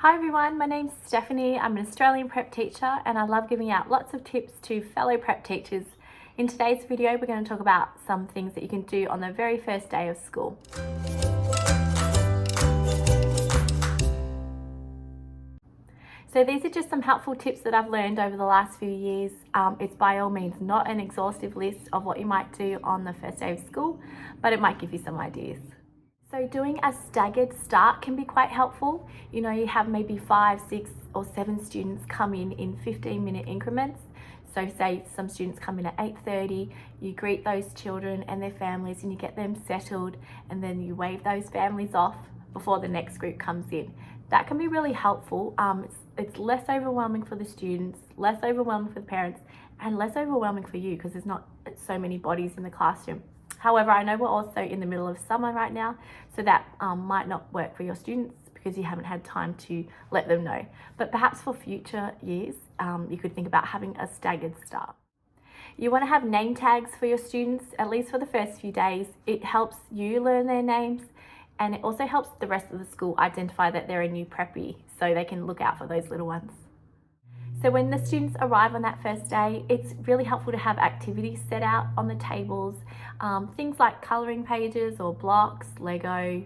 Hi everyone, my name's Stephanie. I'm an Australian prep teacher and I love giving out lots of tips to fellow prep teachers. In today's video, we're going to talk about some things that you can do on the very first day of school. So these are just some helpful tips that I've learned over the last few years. It's by all means not an exhaustive list of what you might do on the first day of school, but it might give you some ideas. So doing a staggered start can be quite helpful. You know, you have maybe 5, 6 or 7 students come in 15-minute increments. So say some students come in at 8:30, you greet those children and their families and you get them settled, and then you wave those families off before the next group comes in. That can be really helpful. It's less overwhelming for the students, less overwhelming for the parents, and less overwhelming for you because there's not so many bodies in the classroom. However, I know we're also in the middle of summer right now, so that might not work for your students because you haven't had time to let them know. But perhaps for future years, you could think about having a staggered start. You want to have name tags for your students, at least for the first few days. It helps you learn their names, and it also helps the rest of the school identify that they're a new preppy, so they can look out for those little ones. So when the students arrive on that first day, it's really helpful to have activities set out on the tables, things like colouring pages or blocks, Lego,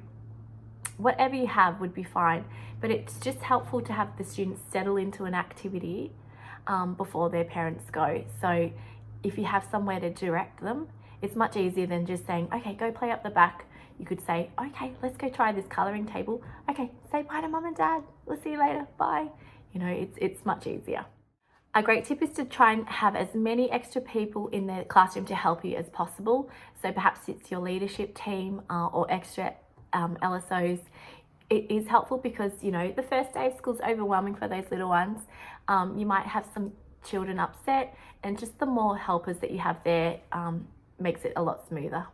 whatever you have would be fine. But it's just helpful to have the students settle into an activity before their parents go. So if you have somewhere to direct them, it's much easier than just saying, okay, go play up the back. You could say, okay, let's go try this colouring table. Okay, say bye to mum and dad. We'll see you later. Bye. You know, it's much easier. A great tip is to try and have as many extra people in the classroom to help you as possible. So perhaps it's your leadership team or extra LSOs. It is helpful because, you know, the first day of school is overwhelming for those little ones. You might have some children upset, and just the more helpers that you have there makes it a lot smoother.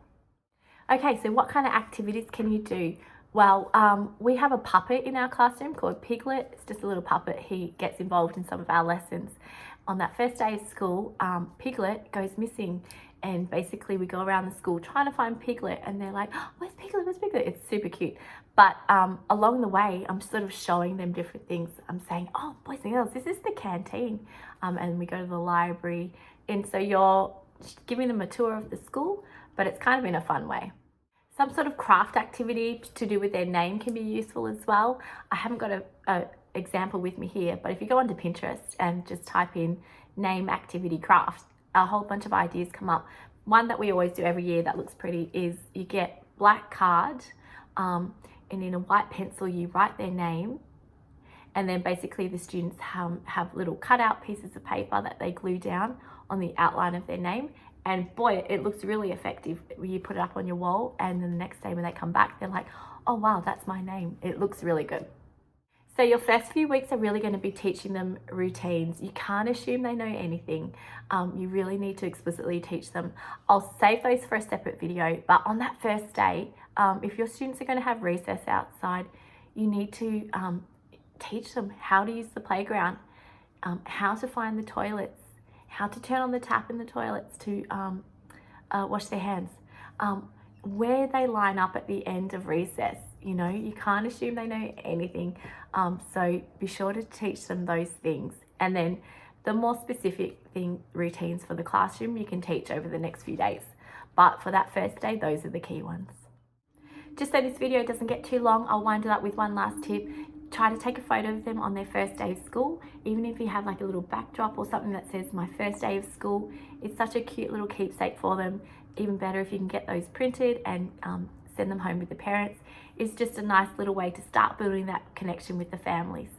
Okay, so what kind of activities can you do? Well, we have a puppet in our classroom called Piglet. It's just a little puppet. He gets involved in some of our lessons. On that first day of school, Piglet goes missing, and basically we go around the school trying to find Piglet, and they're like, oh, where's Piglet, where's Piglet? It's super cute. But along the way, I'm sort of showing them different things. I'm saying, oh, boys and girls, this is the canteen. And we go to the library. And so you're giving them a tour of the school, but it's kind of in a fun way. Some sort of craft activity to do with their name can be useful as well. I haven't got an example with me here, but if you go onto Pinterest and just type in name activity craft, a whole bunch of ideas come up. One that we always do every year that looks pretty is you get black card and in a white pencil you write their name, and then basically the students have little cutout pieces of paper that they glue down on the outline of their name. And boy, it looks really effective when you put it up on your wall, and then the next day when they come back, they're like, oh wow, that's my name. It looks really good. So your first few weeks are really going to be teaching them routines. You can't assume they know anything. You really need to explicitly teach them. I'll save those for a separate video, but on that first day, if your students are going to have recess outside, you need to teach them how to use the playground, how to find the toilets, how to turn on the tap in the toilets to wash their hands, where they line up at the end of recess. You know, you can't assume they know anything. So be sure to teach them those things. And then the more specific routines for the classroom, you can teach over the next few days. But for that first day, those are the key ones. Just so this video doesn't get too long, I'll wind it up with one last tip. Try to take a photo of them on their first day of school, even if you have like a little backdrop or something that says my first day of school. It's such a cute little keepsake for them. Even better if you can get those printed and send them home with the parents. It's just a nice little way to start building that connection with the families.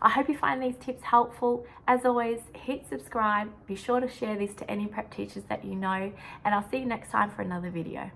I hope you find these tips helpful. As always, hit subscribe. Be sure to share this to any prep teachers that you know, and I'll see you next time for another video.